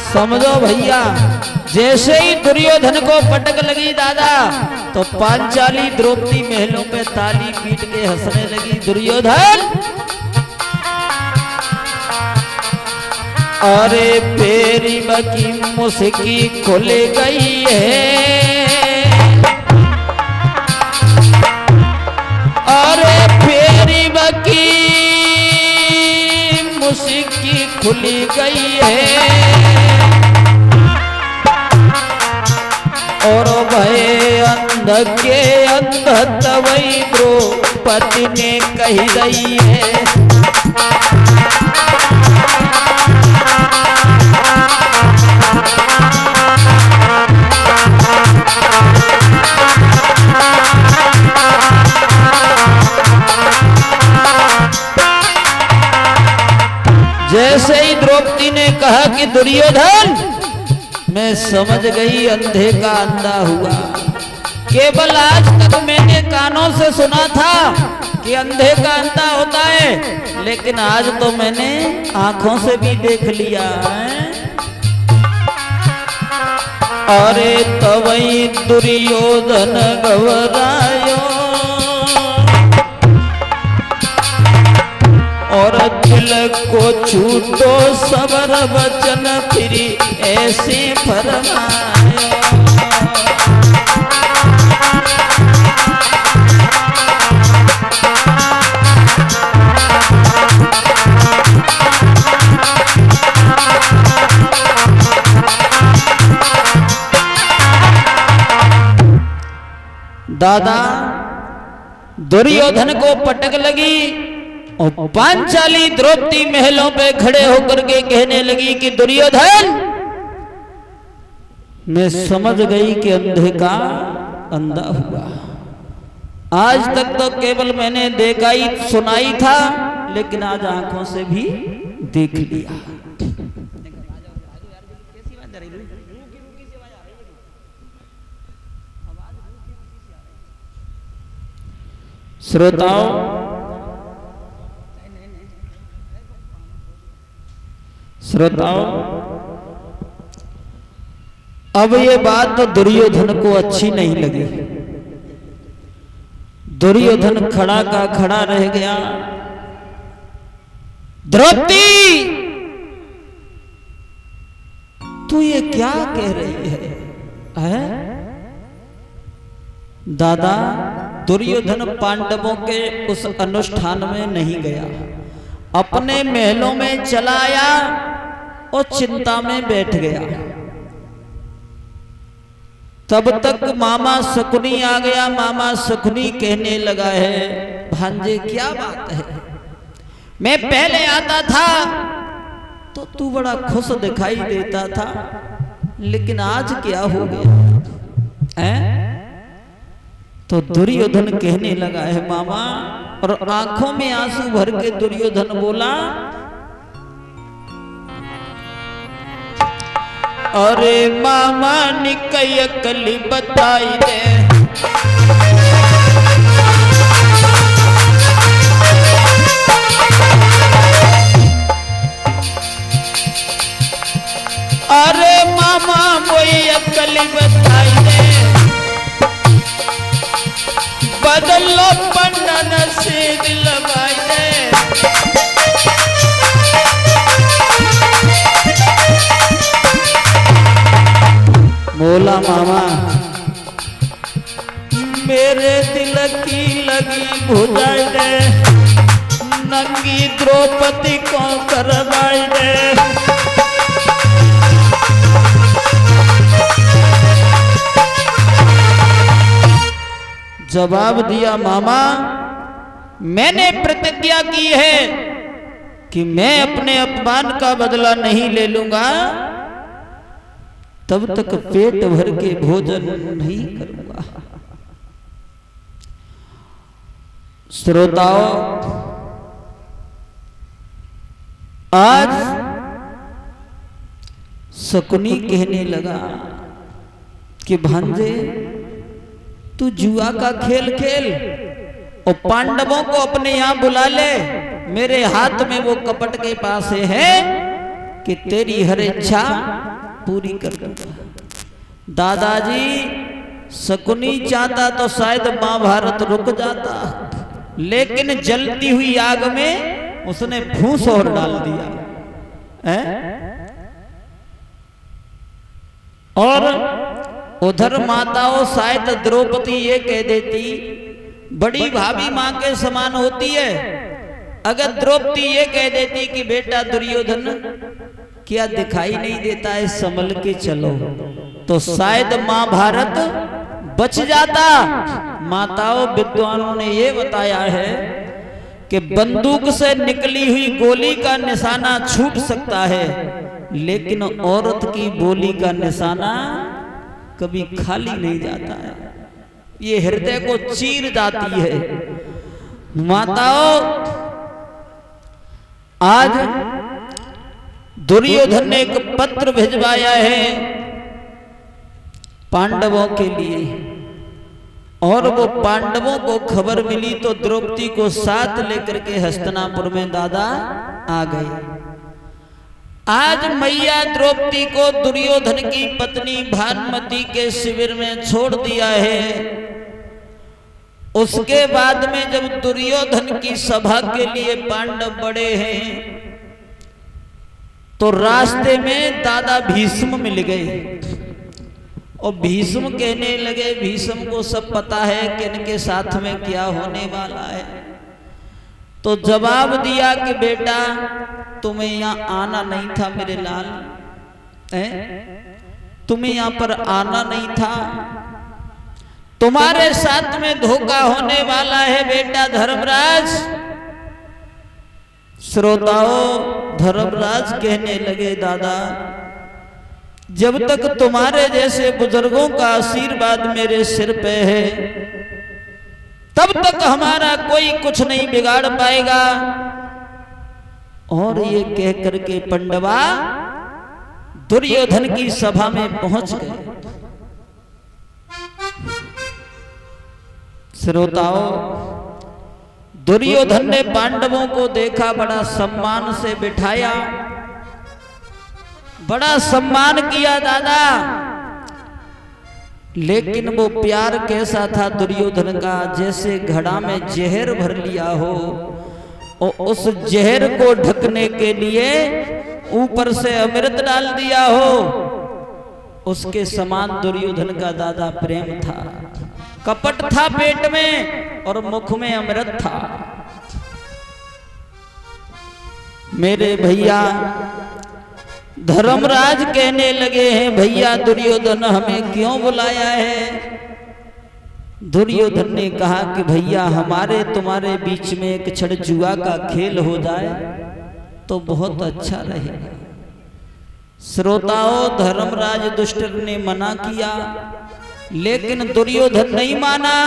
समझो भैया, जैसे ही दुर्योधन को पटक लगी दादा, तो पांचाली द्रौपदी महलों पे ताली पीट के हंसने लगी। दुर्योधन अरे पेरी बकी मुस्की खुल गई है, अरे पेरी बकी मुस्की खुल गई है, और भय अंध के अंध तवई द्रौपदी ने कही रही है। जैसे ही द्रौपदी ने कहा कि दुर्योधन, मैं समझ गई अंधे का अंधा हुआ। केवल आज तक मैंने कानों से सुना था कि अंधे का अंधा होता है, लेकिन आज तो मैंने आंखों से भी देख लिया है। अरे तवई दुर्योधन घबरायो, और दिल को छूटो सबर वचन फिरी ऐसे फरमायो। दादा दुर्योधन को पटक लगी और पांचाली द्रौपदी महलों पे खड़े होकर के कहने लगी कि दुर्योधन, मैं समझ गई कि अंधे का अंधा हुआ। आज तक तो केवल मैंने देखा ही सुना ही था, लेकिन आज आंखों से भी देख लिया। श्रोताओं, अब ये बात तो दुर्योधन को अच्छी नहीं लगी। दुर्योधन खड़ा का खड़ा रह गया। द्रौपदी, तू ये क्या कह रही है? दादा, दुर्योधन पांडवों के उस अनुष्ठान में नहीं गया, अपने महलों में चला आया और चिंता में बैठ गया। तब तक मामा शकुनी आ गया। मामा शकुनी कहने लगा है, भांजे क्या बात है, मैं पहले आता था तो तू बड़ा खुश दिखाई देता था, लेकिन आज क्या हो गया है? तो दुर्योधन कहने लगा है मामा, और आंखों में आंसू भर के दुर्योधन बोला, अरे मामा निकय कली बताई दे, अरे मामा वही अकली बताई दे, बदलो पंडन से दिल लगाई दे। बोला मामा, मेरे दिल की लगी भुजाई दे, नंगी द्रौपदी को करवाई दे। जवाब दिया, मामा मैंने प्रतिज्ञा की है कि मैं अपने अपमान का बदला नहीं ले लूंगा, तब तक पेट भर के भोजन नहीं करूंगा। श्रोताओं, आज शकुनी कहने लगा कि भांजे तू जुआ का खेल खेल और पांडवों को अपने यहां बुला ले, मेरे हाथ में वो कपट के पास है कि तेरी हर इच्छा पूरी कर दूंगा। दादाजी शकुनी चाहता तो शायद महाभारत रुक जाता, लेकिन जलती हुई आग में उसने फूंस और डाल दिया है? और उधर माताओं शायद द्रौपदी ये कह देती, बड़ी भाभी मां के समान होती है, अगर द्रौपदी ये कह देती कि बेटा दुर्योधन क्या दिखाई नहीं देता है, संभल के चलो, तो शायद महाभारत बच जाता। माताओं विद्वानों ने ये बताया है कि बंदूक से निकली हुई गोली का निशाना छूट सकता है, लेकिन औरत की बोली का निशाना कभी खाली नहीं जाता है, ये हृदय को चीर जाती है। माताओं, आज दुर्योधन ने एक पत्र भिजवाया है पांडवों के लिए, और वो पांडवों को खबर मिली तो द्रौपदी को साथ लेकर के हस्तिनापुर में दादा आ गए। आज मैया द्रौपदी को दुर्योधन की पत्नी भानुमति के शिविर में छोड़ दिया है। उसके बाद में जब दुर्योधन की सभा के लिए पांडव बड़े हैं, तो रास्ते में दादा भीष्म मिल गए, और भीष्म कहने लगे, भीष्म को सब पता है कि इनके साथ में क्या होने वाला है, तो जवाब दिया कि बेटा तुम्हें यहाँ आना नहीं था मेरे लाल, तुम्हें यहाँ पर आना नहीं था, तुम्हारे साथ में धोखा होने वाला है बेटा धर्मराज। श्रोताओं, धर्मराज कहने लगे, दादा जब तक तुम्हारे जैसे बुजुर्गों का आशीर्वाद मेरे सिर पे है, तब तक हमारा कोई कुछ नहीं बिगाड़ पाएगा। और ये कह करके पांडवा दुर्योधन की सभा में पहुंच गए। श्रोताओं, दुर्योधन ने पांडवों को देखा, बड़ा सम्मान से बिठाया, बड़ा सम्मान किया दादा, लेकिन वो प्यार कैसा था दुर्योधन का, जैसे घड़ा में जहर भर लिया हो और उस जहर को ढकने के लिए ऊपर से अमृत डाल दिया हो, उसके समान दुर्योधन का दादा प्रेम था। कपट था पेट में और मुख में अमृत था। मेरे भैया धर्मराज कहने लगे हैं, भैया दुर्योधन हमें क्यों बुलाया है? दुर्योधन ने कहा कि भैया हमारे तुम्हारे बीच में एक क्षण जुआ का खेल हो जाए तो बहुत अच्छा रहेगा। श्रोताओं, धर्मराज दुष्ट ने मना किया, लेकिन दुर्योधन नहीं माना,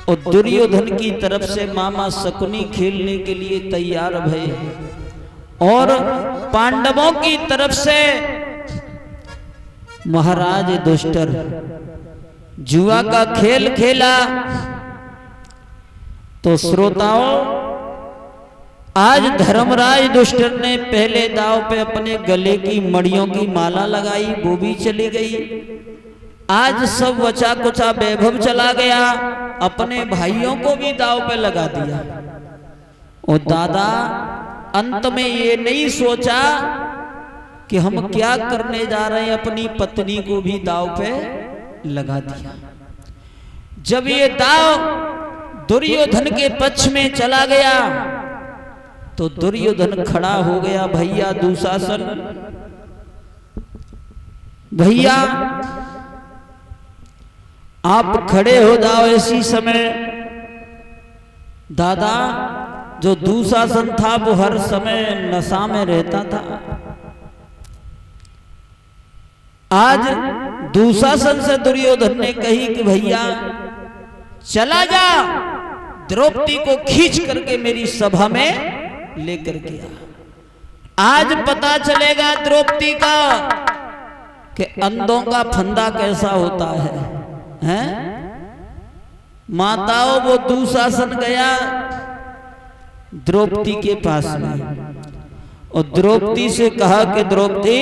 और दुर्योधन की तरफ से मामा शकुनी खेलने के लिए तैयार भये, और पांडवों की तरफ से महाराज दुष्टर जुआ का खेल खेला। तो श्रोताओं, आज धर्मराज दुष्टर ने पहले दांव पे अपने गले की मड़ियों की माला लगाई, वो भी चली गई। आज सब वचा कुचा वैभव चला गया, अपने भाइयों को भी दांव पे लगा दिया। और दादा अंत में ये नहीं सोचा कि हम क्या करने जा रहे हैं, अपनी पत्नी को भी दांव पे लगा दिया। जब ये दांव दुर्योधन के पक्ष में चला गया तो दुर्योधन खड़ा हो गया, भैया दुशासन, भैया आप खड़े हो जाओ। इसी समय दादा जो दुशासन था वो हर समय नशा में रहता था। आज दुशासन से दुर्योधन ने कही कि भैया चला जा, द्रौपदी को खींच करके मेरी सभा में लेकर के आ। आज पता चलेगा द्रौपदी का कि अंधों का फंदा कैसा होता है, हैं? माताओं, वो दुशासन गया द्रौपदी के पास में, और द्रौपदी से कहा कि द्रौपदी,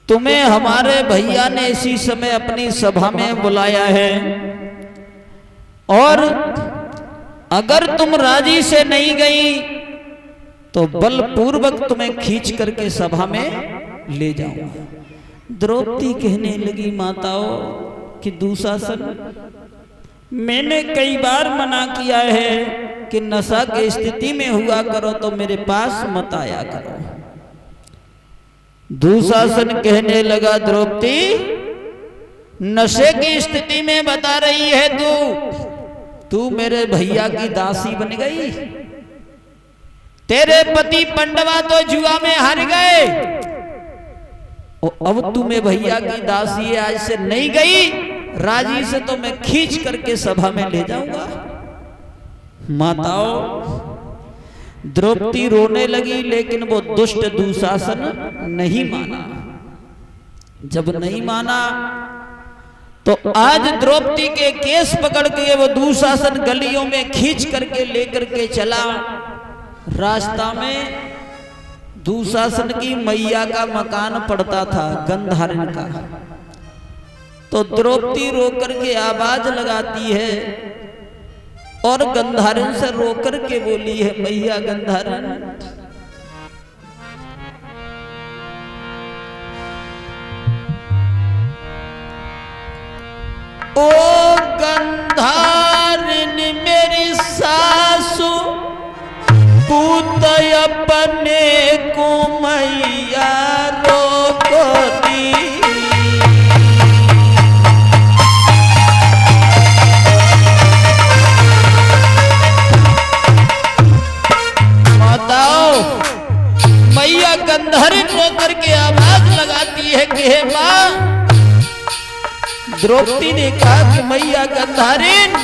तुम्हें हमारे भैया ने इसी समय अपनी सभा में बुलाया है और अगर तुम राजी से नहीं गई तो बलपूर्वक तुम्हें खींच करके सभा में ले जाऊंगा। द्रौपदी कहने लगी, माताओं कि दुशासन, मैंने कई बार मना किया है कि नशा की स्थिति में हुआ करो तो मेरे पास मत आया करो। दुशासन कहने लगा, द्रौपदी नशे की स्थिति में बता रही है तू मेरे भैया की दासी बन गई। तेरे पति पंडवा तो जुआ में हार गए और अब तू मेरे भैया की दासी है, आज से नहीं गई राजी से तो मैं खींच करके सभा में ले जाऊंगा। माताओं, द्रौपदी रोने लगी, लेकिन वो दुष्ट दुशासन नहीं माना। जब नहीं माना तो आज द्रौपदी के केस पकड़ के वो दुशासन गलियों में खींच करके लेकर के चला। रास्ता में दुशासन की मैया का मकान पड़ता था, गंधारण का। तो द्रौपदी रोकर के आवाज लगाती है और गंधारण से रोकर के बोली है, मैया गंधारण, ओ गंधारण मेरी सासू पूत अपने को मैया रोकती। माताओं, मैया गंधारण रोकर के आवाज लगाती है कि हे मां। द्रौपदी ने कहा कि मैया गंधारण,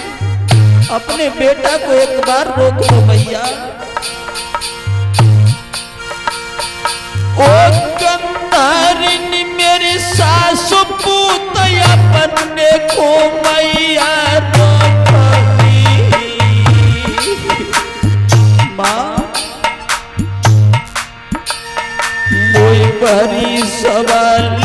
अपने बेटा को एक बार रोक लो मैया। ओ गंधारण मेरी सासु पूत अपने को मैया रोकती। मां मोई भरी सवाल